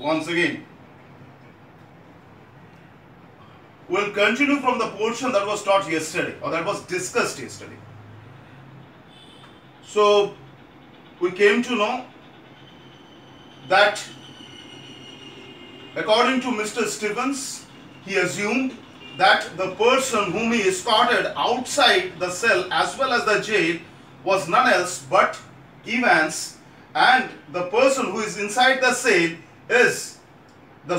once again. We'll continue from the portion that was taught yesterday or that was discussed yesterday. So we came to know that according to Mr. Stevens, he assumed that the person whom he escorted outside the cell as well as the jail was none else but Evans, and the person who is inside the cell is the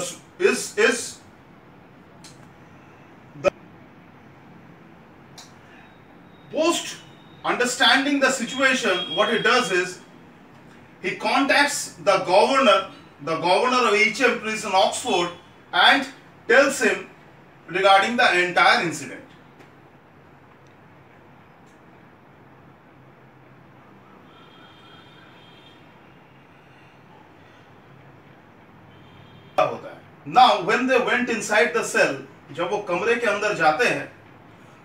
post understanding the situation. What he does is he contacts the governor of HM prison Oxford and tells him regarding the entire incident. Now when they went inside the cell, जब वो कमरे के अंदर जाते हैं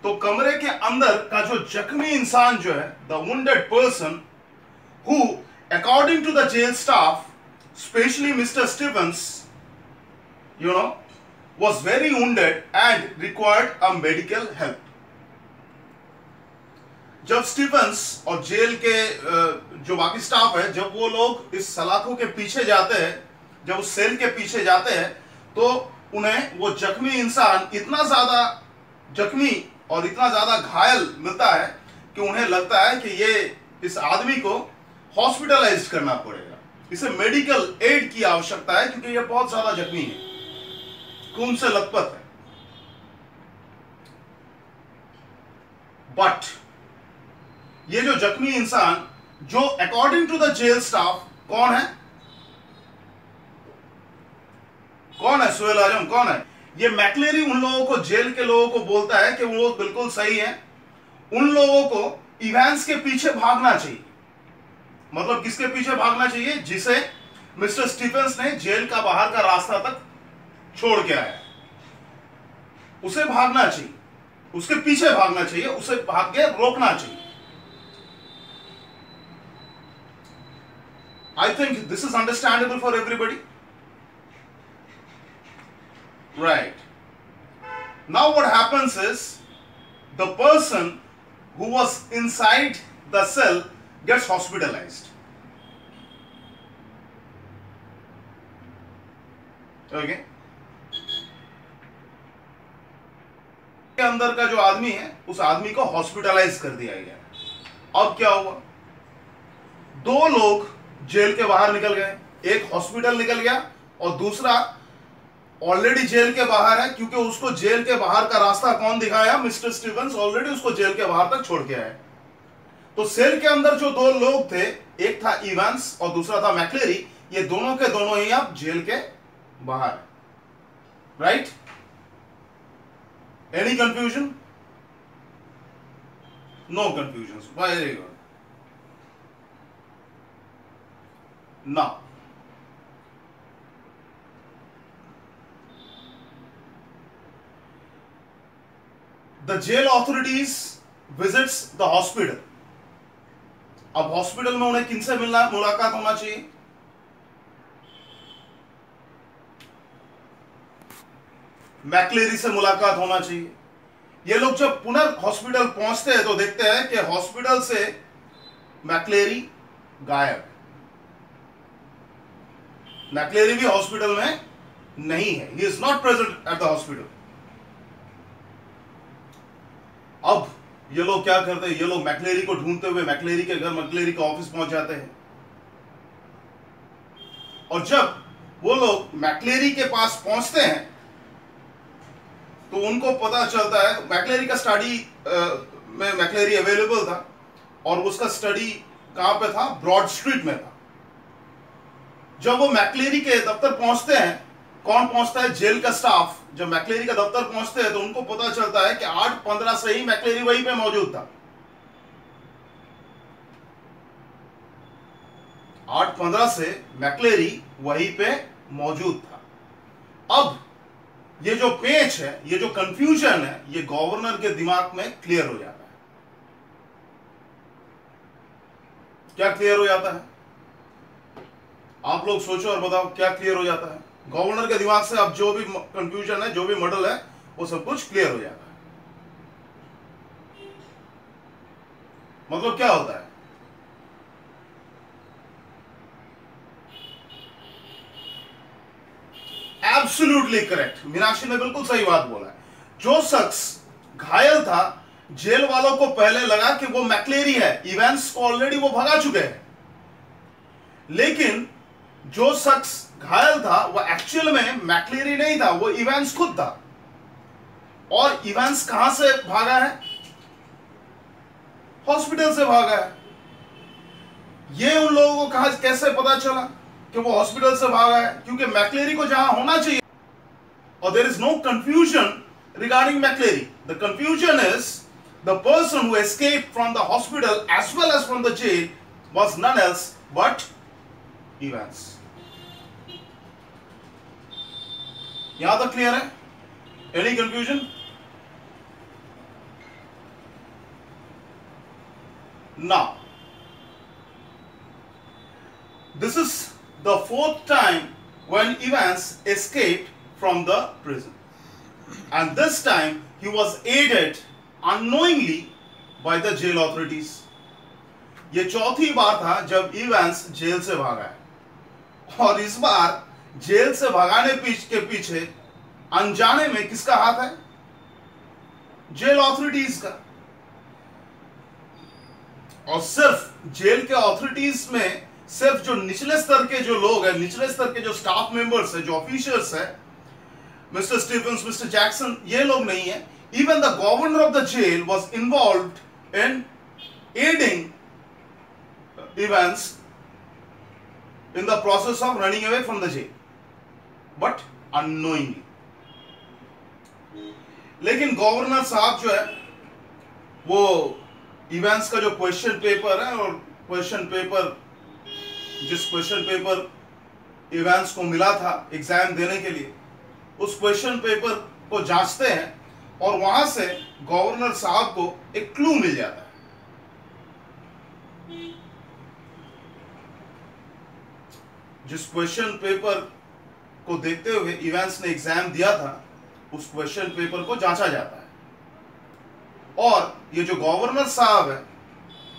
तो कमरे के अंदर का जो जख्मी इंसान जो है, the wounded person, who according to the jail staff, especially Mr. Stevens, was very wounded and required a medical help. जब स्टीफन्स और जेल के जो बाकी स्टाफ है, जब वो लोग इस सलाखों के पीछे जाते हैं, जब उस सेल के पीछे जाते हैं, तो उन्हें वो जख्मी इंसान इतना ज्यादा जख्मी और इतना ज्यादा घायल मिलता है कि उन्हें लगता है कि इस आदमी को हॉस्पिटलाइज करना पड़ेगा, इसे मेडिकल एड की आवश्यकता है क्योंकि ये बहुत ज्यादा जख्मी है, खून से लथपथ है. बट ये जो जख्मी इंसान जो according to the jail staff कौन है सुहेल आजम, कौन है ये? मैक्लेरी उन लोगों को, जेल के लोगों को बोलता है कि वो बिल्कुल सही है, उन लोगों को इवांस के पीछे भागना चाहिए. मतलब किसके पीछे भागना चाहिए? जिसे मिस्टर स्टीफेंस ने जेल का बाहर का रास्ता तक छोड़ के आया, उसे भागना चाहिए, उसके पीछे भागना चाहिए, उसे भाग के रोकना चाहिए. I think this is understandable for everybody. Right. Now what happens is the person who was inside the cell gets hospitalized. Okay. के अंदर का जो आदमी है उस आदमी को हॉस्पिटलाइज कर दिया गया. अब क्या हुआ? दो लोग जेल के बाहर निकल गए, एक हॉस्पिटल निकल गया और दूसरा ऑलरेडी जेल के बाहर है क्योंकि उसको जेल के बाहर का रास्ता कौन दिखाया? मिस्टर स्टीवंस ऑलरेडी उसको जेल के बाहर तक छोड़ के आए. तो सेल के अंदर जो दो लोग थे, एक था इवांस और दूसरा था मैक्लेरी, ये दोनों के दोनों ही अब जेल के बाहर है. Right? Any confusion? No confusion. Very good. Now, the jail authorities visits the hospital. अब हॉस्पिटल में उन्हें किनसे मुलाकात होना चाहिए? मैक्लेरी से मुलाकात होना चाहिए. ये लोग जब पुनः हॉस्पिटल पहुंचते हैं तो देखते हैं कि हॉस्पिटल से मैक्लेरी गायब. मैक्लेरी भी हॉस्पिटल में नहीं है. He is not present at the hospital. अब ये लोग क्या करते हैं? ये लोग मैक्लेरी को ढूंढते हुए मैक्लेरी के घर, मैक्लेरी के ऑफिस पहुंच जाते हैं. और जब वो लोग मैक्लेरी के पास पहुंचते हैं तो उनको पता चलता है, मैक्लेरी का स्टडी में मैक्लेरी अवेलेबल था और उसका स्टडी कहां पे था? ब्रॉड स्ट्रीट में था. जब वो मैक्लेरी के दफ्तर पहुंचते हैं, कौन पहुंचता है? जेल का स्टाफ. जब मैक्लेरी का दफ्तर पहुंचते हैं तो उनको पता चलता है कि 8:15 से ही मैक्लेरी वहीं पे मौजूद था. 8:15 से मैक्लेरी वहीं पे मौजूद था. अब ये जो पेच है, ये जो कंफ्यूजन है, ये गवर्नर के दिमाग में क्लियर हो जाता है. क्या क्लियर हो जाता है? आप लोग सोचो और बताओ क्या क्लियर हो जाता है? गवर्नर के दिमाग से अब जो भी कंफ्यूजन है, जो भी मॉडल है, वो सब कुछ क्लियर हो जाता है। मतलब क्या होता है? एब्सोल्युटली करेक्ट, मीनाक्षी ने बिल्कुल सही बात बोला है। जो शख्स घायल था, जेल वालों को पहले लगा कि वो मैक्लेरी है, इवेंट्स को ऑलरेडी वो भगा चुके हैं। लेकिन जो शख्स घायल था वो एक्चुअल में मैक्लेरी नहीं था, वो इवेंट्स खुद था। और इवेंट्स कहां से भागा है? हॉस्पिटल से भागा है। ये उन लोगों को कहां कैसे पता चला कि वो हॉस्पिटल से भागा है? क्योंकि मैक्लेरी को जहां होना चाहिए, और there is no confusion regarding McCleary. The confusion is the person who escaped from the hospital as well as from the jail was none else but Evans. यहां तक क्लियर है? Any confusion? Now, this is the fourth time when Evans escaped from the prison. And this time he was aided unknowingly by the jail authorities. ये चौथी बार था जब Evans jail से भागा है, और इस बार जेल से भगाने के पीछे अनजाने में किसका हाथ है? जेल ऑथोरिटीज का। और सिर्फ जेल के ऑथोरिटीज में सिर्फ जो निचले स्तर के जो लोग हैं, निचले स्तर के जो स्टाफ मेंबर्स है, जो ऑफिशियल्स है, मिस्टर स्टीफन्स, मिस्टर जैक्सन, ये लोग नहीं है। Even the governor of the jail was involved in aiding events in the process of running away from the jail, but unknowingly. लेकिन गवर्नर साहब जो है, वो इवेंट्स का जो क्वेश्चन पेपर है, और क्वेश्चन पेपर, जिस क्वेश्चन पेपर इवेंट्स को मिला था एग्जाम देने के लिए, उस क्वेश्चन पेपर को जांचते हैं, और वहां से गवर्नर साहब को एक क्लू मिल जाता है। जिस क्वेश्चन पेपर को देखते हुए इवेंट्स ने एग्जाम दिया था, उस क्वेश्चन पेपर को जांचा जाता है। और ये जो गवर्नर साहब है,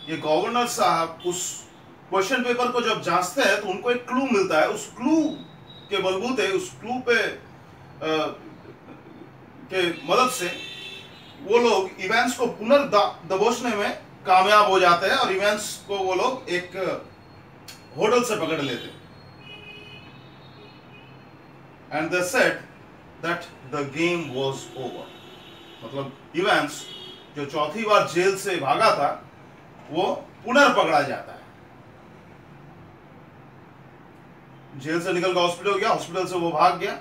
ये गवर्नर साहब उस क्वेश्चन पेपर को जब जांचते हैं तो उनको एक क्लू मिलता है। उस क्लू के बलबूते, उस क्लू पे के मदद से वो लोग इवेंट्स को पुनर्दबोचने में कामयाब हो जाते हैं, और इवेंट्स को वो लोग एक होटल से पकड़ लेते हैं। And they said that the game was over. मतलब इवेंट्स जो चौथी बार जेल से भागा था, वो पुनर्पकड़ा जाता है। जेल से निकल कर हॉस्पिटल गया, हॉस्पिटल से वो भाग गया,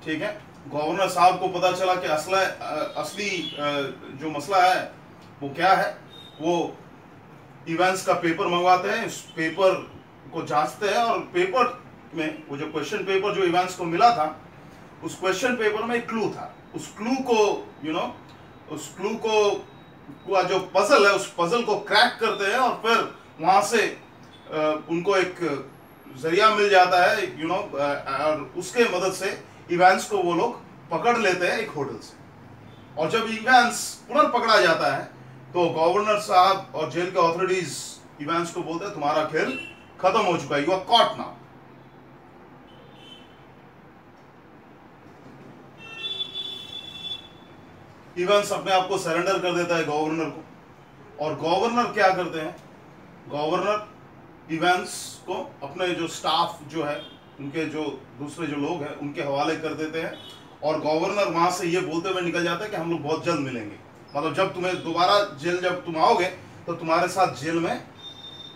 ठीक है। गवर्नर साहब को पता चला कि असली जो मसला है वो क्या है। वो इवेंट्स का पेपर मंगवाते हैं, उस पेपर को जांचते हैं, और पेपर में वो जो क्वेश्चन पेपर जो इवेंट्स को मिला था, उस क्वेश्चन पेपर में एक क्लू था। उस क्लू को उस क्लू को जो पजल है, उस पजल को क्रैक करते हैं, और फिर वहां से उनको एक जरिया मिल जाता है, और उसके मदद से इवेंट्स को वो लोग पकड़ लेते हैं एक होटल से। और जब इवेंट्स पुनर्पकड़ा जाता है तो गवर्नर साहब और जेल के ऑथोरिटीज इवेंट्स को बोलते हैं, तुम्हारा खेल खत्म हो चुका है, you are caught now. Events अपने आप को सरेंडर कर देता है गवर्नर को, और गवर्नर क्या करते हैं? गवर्नर इवेंट्स को अपने जो स्टाफ जो है, उनके जो दूसरे जो लोग हैं, उनके हवाले कर देते हैं, और गवर्नर वहां से ये बोलते हुए निकल जाता है कि हम लोग बहुत जल्द मिलेंगे। मतलब जब तुम्हें दोबारा जेल जब तुम आओगे तो तुम्हारे साथ जेल में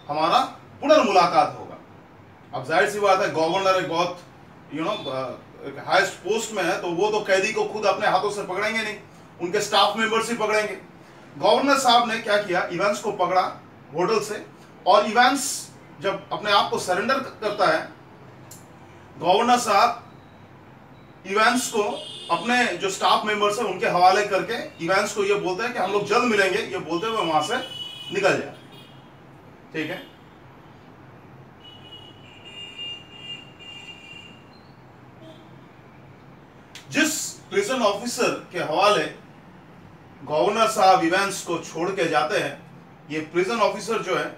हमारा पुनर्मुलाकात होगा। अब जाहिर सी बात है, गवर्नर एक बहुत हाईएस्ट पोस्ट में है, तो वो तो कैदी को खुद अपने हाथों से पकड़ेंगे नहीं, उनके स्टाफ मेंबर्स ही पकड़ेंगे। गवर्नर साहब ने क्या किया? इवेंट्स को पकड़ा होटल से, और इवेंट्स जब अपने आप को सरेंडर करता है, गवर्नर साहब इवेंट्स को अपने जो स्टाफ मेंबर्स हैं उनके हवाले करके इवेंट्स को ये बोलते हैं कि हम लोग जल्द मिलेंगे, ये बोलते हुए वहां से निकल जाए, ठीक है। प्रिजन ऑफिसर के हवाले गवर्नर साहब इवेंस को छोड़ के जाते हैं, ये प्रिजन ऑफिसर जो है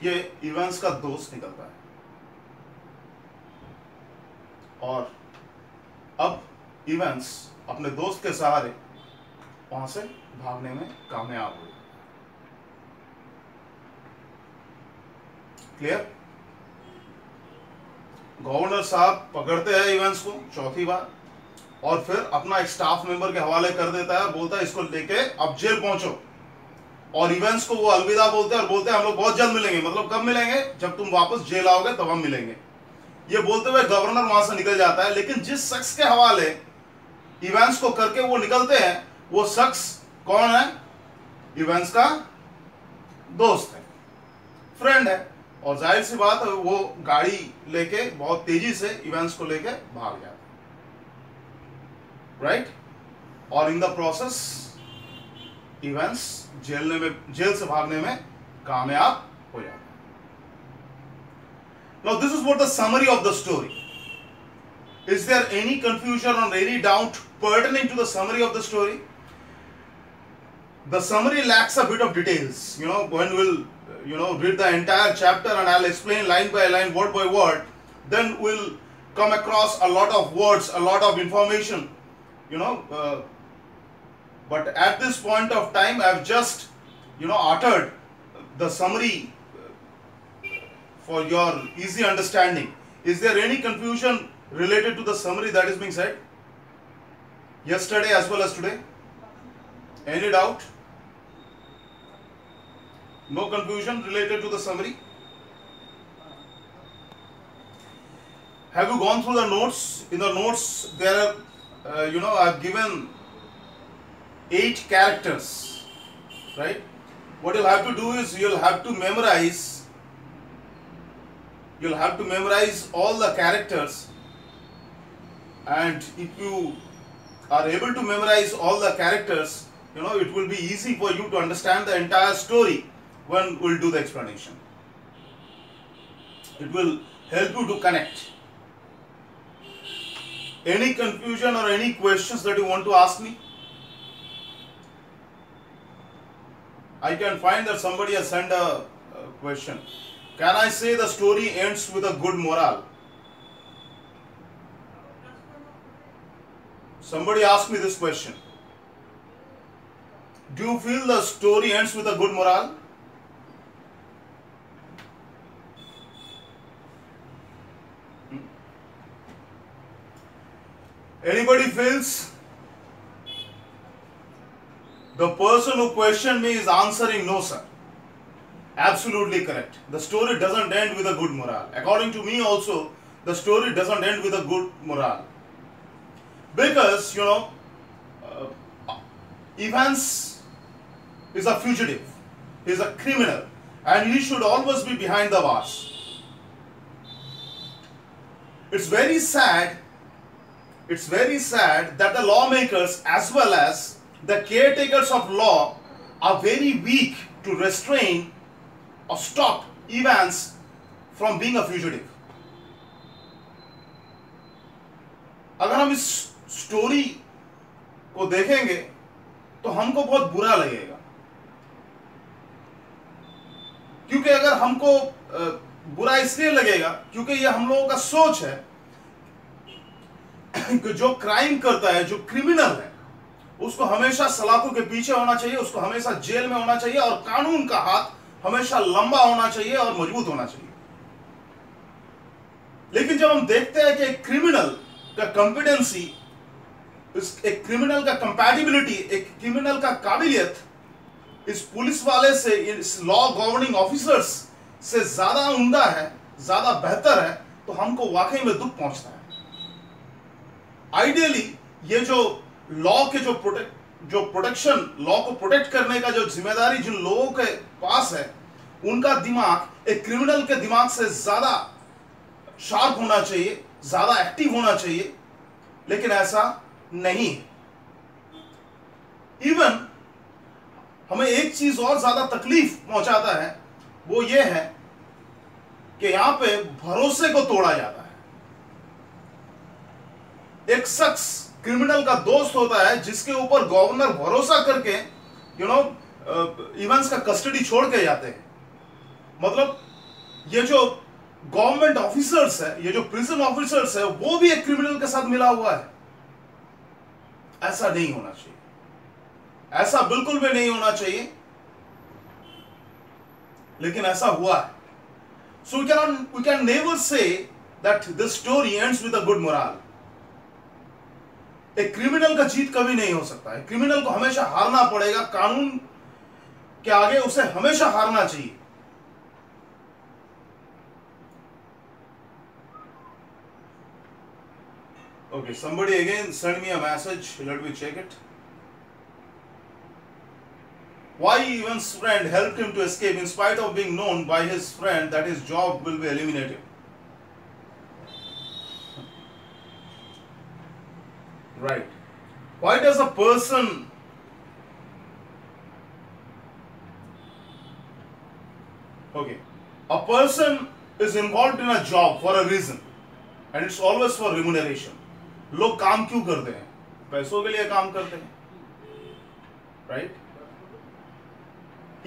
ये इवेंस का दोस्त निकलता है और अब इवेंस अपने दोस्त के सहारे वहां से भागने में कामयाब हुए। क्लियर? गवर्नर साहब पकड़ते हैं इवेंस को चौथी बार और फिर अपना एक स्टाफ मेंबर के हवाले कर देता है और बोलता है इसको लेके अब जेल पहुंचो। और इवेंस को वो अलविदा बोलते हैं और बोलते हैं हम लोग बहुत जल्द मिलेंगे। मतलब कब मिलेंगे? जब तुम वापस जेल आओगे तब हम मिलेंगे। ये बोलते हुए गवर्नर वहां से निकल जाता है, लेकिन जिस शख्स के हवाले इवेंस को करके वो निकलते हैं वो शख्स कौन है? इवेंस का दोस्त है, फ्रेंड है। और जाहिर सी बात है वो गाड़ी लेके बहुत तेजी से इवेंस को लेके भाग जाता है, राइट? और in the process Evans jail से भागने में कामयाब हो जाता है। Now this is what the summary of the story. Is there any confusion or any doubt pertaining to the summary of the story? The summary lacks a bit of details. When we'll read the entire chapter and I'll explain line by line, word by word, then we'll come across a lot of words, a lot of information, but at this point of time I've just uttered the summary for your easy understanding. Is there any confusion related to the summary that is being said yesterday as well as today? Any doubt? No confusion related to the summary? Have you gone through the notes? In the notes there are I've given 8 characters, right? What you'll have to do is you'll have to memorize all the characters, and if you are able to memorize all the characters, it will be easy for you to understand the entire story when we'll do the explanation. It will help you to connect. Any confusion or any questions that you want to ask me? I can find that somebody has sent a question. Can I say the story ends with a good moral? Somebody asked me this question. Do you feel the story ends with a good moral? Anybody feels? The person who questioned me is answering no, sir. Absolutely correct. The story doesn't end with a good morale. According to me also, the story doesn't end with a good morale. Because, Evans is a fugitive. He is a criminal. And he should always be behind the bars. It's very sad that the lawmakers as well as the caretakers of law are very weak to restrain or stop Evans from being a fugitive. अगर हम इस story को देखेंगे तो हमको बहुत बुरा लगेगा, क्योंकि अगर हमको बुरा इसलिए लगेगा क्योंकि ये हम लोगों का सोच है कि जो क्राइम करता है, जो क्रिमिनल है, उसको हमेशा सलाखों के पीछे होना चाहिए, उसको हमेशा जेल में होना चाहिए और कानून का हाथ हमेशा लंबा होना चाहिए और मजबूत होना चाहिए। लेकिन जब हम देखते हैं कि एक क्रिमिनल का कॉम्पिटेंसी, एक क्रिमिनल का कंपैटिबिलिटी, एक क्रिमिनल का काबिलियत इस पुलिस वाले से, इस लॉ गवर्निंग ऑफिसर्स से ज्यादा उम्दा है, ज्यादा बेहतर है, तो हमको वाकई में दुख पहुंचता है। आइडियली ये जो लॉ के जो प्रोटेक्शन, लॉ को प्रोटेक्ट करने का जो जिम्मेदारी जिन लोगों के पास है, उनका दिमाग एक क्रिमिनल के दिमाग से ज्यादा शार्प होना चाहिए, ज्यादा एक्टिव होना चाहिए, लेकिन ऐसा नहीं है। इवन हमें एक चीज और ज्यादा तकलीफ पहुंचाता है, वो ये है कि यहां पे भरोसे को तोड़ा जाता है। एक शख्स क्रिमिनल का दोस्त होता है जिसके ऊपर गवर्नर भरोसा करके इवेंट्स का कस्टडी छोड़ के जाते हैं। मतलब ये जो गवर्नमेंट ऑफिसर्स है, ये जो प्रिजन ऑफिसर्स है, वो भी एक क्रिमिनल के साथ मिला हुआ है। ऐसा नहीं होना चाहिए, ऐसा बिल्कुल भी नहीं होना चाहिए, लेकिन ऐसा हुआ है। सो we can never say that this story ends with a good morale. एक क्रिमिनल का जीत कभी नहीं हो सकता है। क्रिमिनल को हमेशा हारना पड़ेगा, कानून के आगे उसे हमेशा हारना चाहिए। Okay, somebody again send me a message. Let me check it. Why Evan's friend helped him to escape in spite of being known by his friend that his job will be eliminated. Right. Why does a person a person is involved in a job for a reason and it's always for remuneration. लोग काम क्यों करते हैं? पैसों के लिए काम करते हैं, राइट?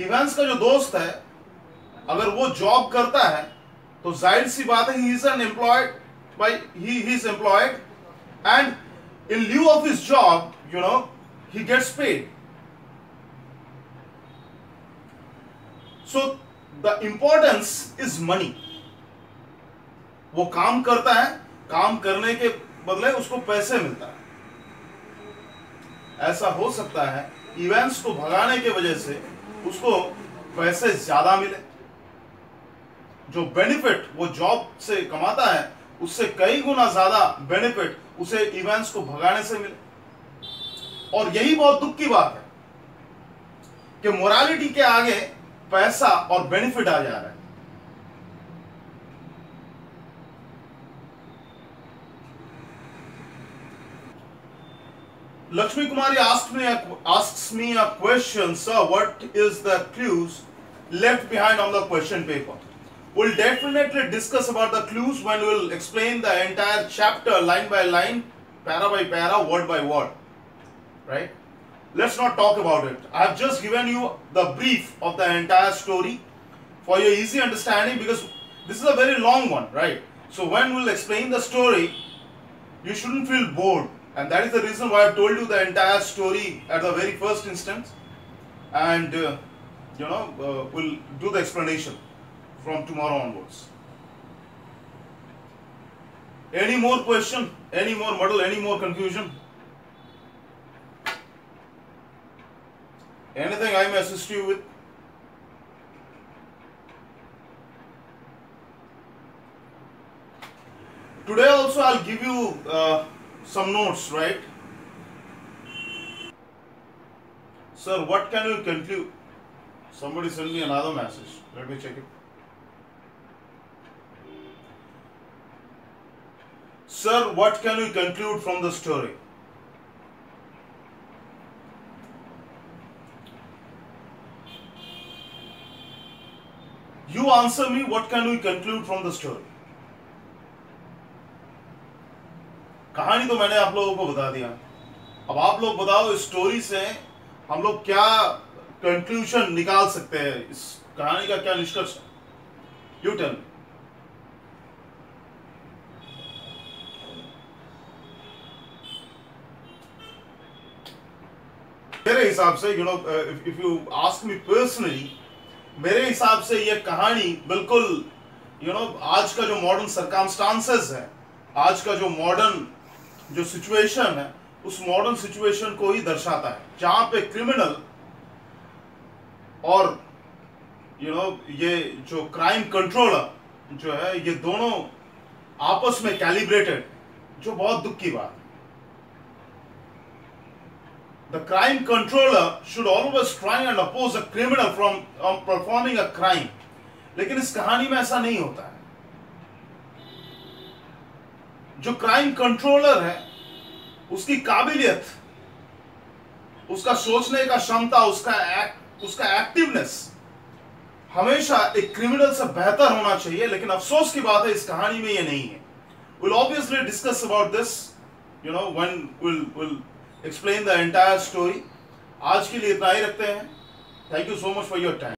इवेंट्स का जो दोस्त है, अगर वो जॉब करता है तो जाहिर सी बात है, he is employed and in lieu of his job, he gets paid. So the importance is money. वो काम करता है, काम करने के बदले उसको पैसे मिलता है। ऐसा हो सकता है इवेंट्स को भगाने के वजह से उसको पैसे ज्यादा मिले, जो बेनिफिट वो जॉब से कमाता है उससे कई गुना ज्यादा बेनिफिट उसे इवेंट्स को भगाने से मिले। और यही बहुत दुख की बात है कि मोरालिटी के आगे पैसा और बेनिफिट आ जा रहा है। Lakshmi Kumari asks me a question, sir. What is the clues left behind on the question paper? We'll definitely discuss about the clues when we'll explain the entire chapter line by line, para by para, word by word. Right? Let's not talk about it. I have just given you the brief of the entire story for your easy understanding, because this is a very long one, right? So when we'll explain the story, you shouldn't feel bored. And that is the reason why I've told you the entire story at the very first instance. And, we'll do the explanation from tomorrow onwards. Any more question? Any more muddle? Any more confusion? Anything I may assist you with? Today also I'll give you some notes, right? Sir, what can you conclude? Somebody send me another message. Let me check it. Sir, what can you conclude from the story? You answer me, what can we conclude from the story? कहानी तो मैंने आप लोगों को बता दिया, अब आप लोग बताओ इस स्टोरी से हम लोग क्या कंक्लूजन निकाल सकते हैं, इस कहानी का क्या निष्कर्ष? You tell me. मेरे हिसाब से if you ask me personally, मेरे हिसाब से ये कहानी बिल्कुल आज का जो मॉडर्न सर्कमस्टांसेस है, आज का जो मॉडर्न जो सिचुएशन है, उस मॉडर्न सिचुएशन को ही दर्शाता है, जहां पे क्रिमिनल और ये जो क्राइम कंट्रोलर जो है, ये दोनों आपस में कैलिब्रेटेड, जो बहुत दुख की बात है। The crime controller should always try and oppose a criminal from performing a crime. लेकिन इस कहानी में ऐसा नहीं होता है। जो क्राइम कंट्रोलर है, उसकी काबिलियत, उसका सोचने का क्षमता, उसका एक्टिवनेस हमेशा एक क्रिमिनल से बेहतर होना चाहिए। लेकिन अफसोस की बात है, इस कहानी में ये नहीं है। We'll obviously discuss about this one will explain the entire story. आज के लिए इतना ही रखते हैं। Thank you so much for your time.